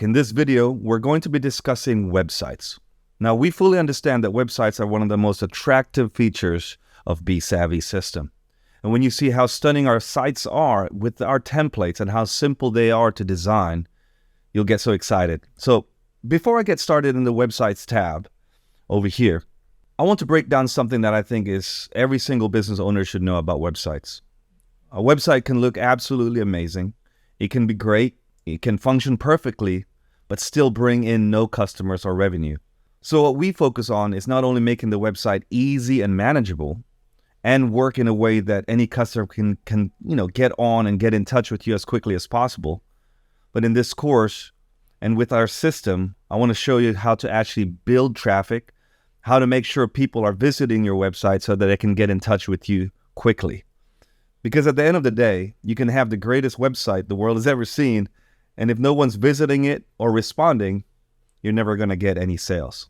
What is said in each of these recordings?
In this video, we're going to be discussing websites. Now, we fully understand that websites are one of the most attractive features of BeeSavvy's system. And when you see how stunning our sites are with our templates and how simple they are to design, you'll get so excited. So before I get started in the websites tab over here, I want to break down something that I think is every single business owner should know about websites. A website can look absolutely amazing. It can be great. It can function perfectly, but still bring in no customers or revenue. So what we focus on is not only making the website easy and manageable and work in a way that any customer can get on and get in touch with you as quickly as possible. But in this course and with our system, I want to show you how to actually build traffic, how to make sure people are visiting your website so that they can get in touch with you quickly. Because at the end of the day, you can have the greatest website the world has ever seen, and if no one's visiting it or responding, you're never going to get any sales.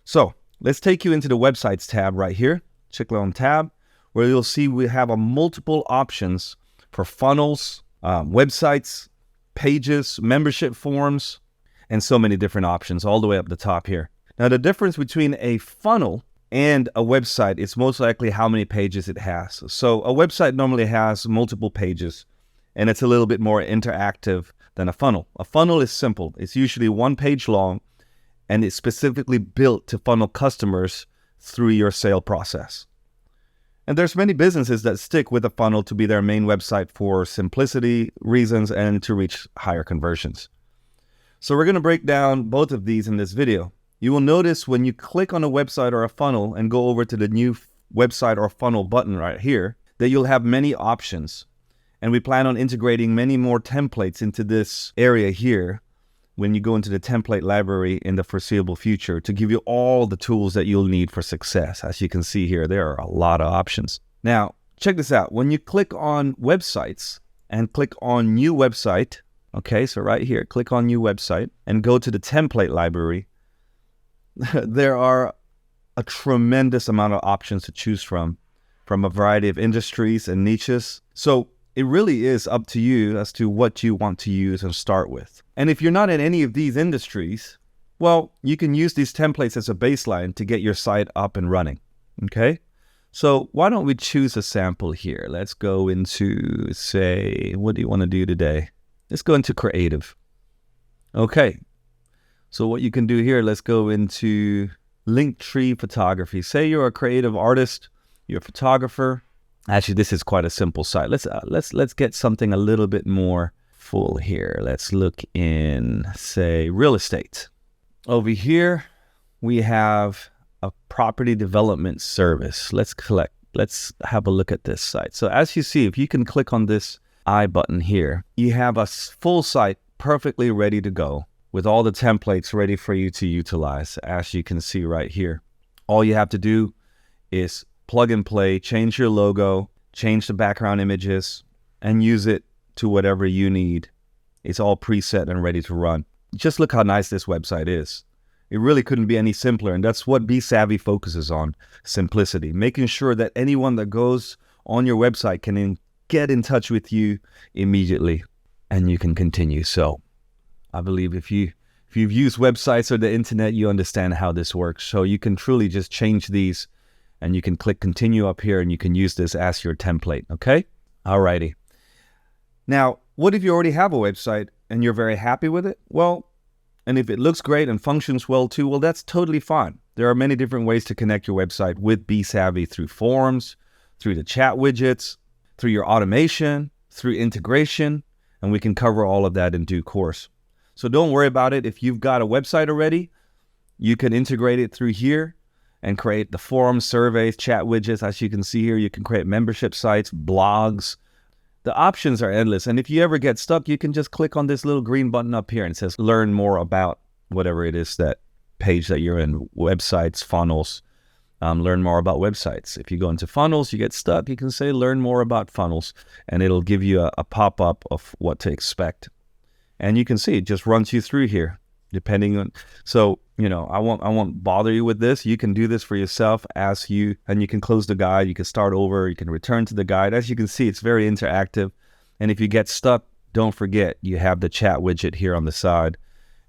So let's take you into the websites tab right here. Click on tab, where you'll see we have multiple options for funnels, websites, pages, membership forms, and so many different options all the way up the top here. Now, the difference between a funnel and a website is most likely how many pages it has. So a website normally has multiple pages, and it's a little bit more interactive than a funnel. A funnel is simple. It's usually one page long, and it's specifically built to funnel customers through your sale process. And there's many businesses that stick with a funnel to be their main website for simplicity reasons and to reach higher conversions. So we're going to break down both of these in this video. You will notice when you click on a website or a funnel and go over to the new website or funnel button right here, that you'll have many options. And we plan on integrating many more templates into this area here when you go into the template library in the foreseeable future to give you all the tools that you'll need for success. As you can see here, there are a lot of options. Now, check this out. When you click on websites and click on new website, okay, so right here, click on new website and go to the template library, there are a tremendous amount of options to choose from a variety of industries and niches. So it really is up to you as to what you want to use and start with. And if you're not in any of these industries, well, you can use these templates as a baseline to get your site up and running, okay? So why don't we choose a sample here? Let's go into, say, what do you want to do today? Let's go into creative. Okay. So what you can do here, let's go into Linktree photography. Say you're a creative artist, you're a photographer. Actually, this is quite a simple site. Let's get something a little bit more full here. Let's look in, say, real estate. Over here, we have a property development service. Let's have a look at this site. So as you see, if you can click on this I button here, you have a full site perfectly ready to go with all the templates ready for you to utilize. As you can see right here, all you have to do is plug and play, change your logo, change the background images, and use it to whatever you need. It's all preset and ready to run. Just look how nice this website is. It really couldn't be any simpler, and that's what BeeSavvy focuses on, simplicity, making sure that anyone that goes on your website can get in touch with you immediately, and you can continue. So I believe if you've used websites or the internet, you understand how this works. So you can truly just change these, and you can click continue up here, and you can use this as your template, okay? Alrighty. Now, what if you already have a website and you're very happy with it? Well, and if it looks great and functions well too, well, that's totally fine. There are many different ways to connect your website with BeeSavvy through forms, through the chat widgets, through your automation, through integration, and we can cover all of that in due course. So don't worry about it. If you've got a website already, you can integrate it through here and create the forums, surveys, chat widgets. As you can see here, you can create membership sites, blogs. The options are endless. And if you ever get stuck, you can just click on this little green button up here and it says learn more about whatever it is, that page that you're in, websites, funnels, learn more about websites. If you go into funnels, you get stuck, you can say learn more about funnels, and it'll give you a pop-up of what to expect. And you can see it just runs you through here, depending on, so, I won't bother you with this. You can do this for yourself and you can close the guide, you can start over, you can return to the guide. As you can see, it's very interactive. And if you get stuck, don't forget, you have the chat widget here on the side,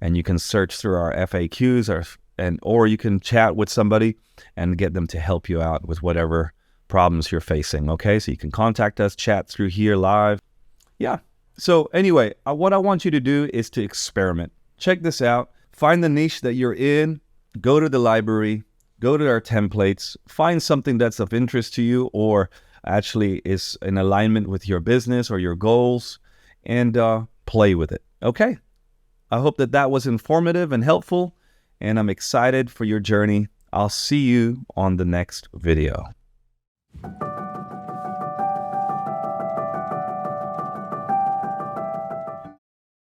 and you can search through our FAQs, or you can chat with somebody and get them to help you out with whatever problems you're facing. Okay, so you can contact us, chat through here live. Yeah. So anyway, what I want you to do is to experiment. Check this out. Find the niche that you're in. Go to the library. Go to our templates. Find something that's of interest to you or actually is in alignment with your business or your goals, and play with it. Okay? I hope that was informative and helpful, and I'm excited for your journey. I'll see you on the next video.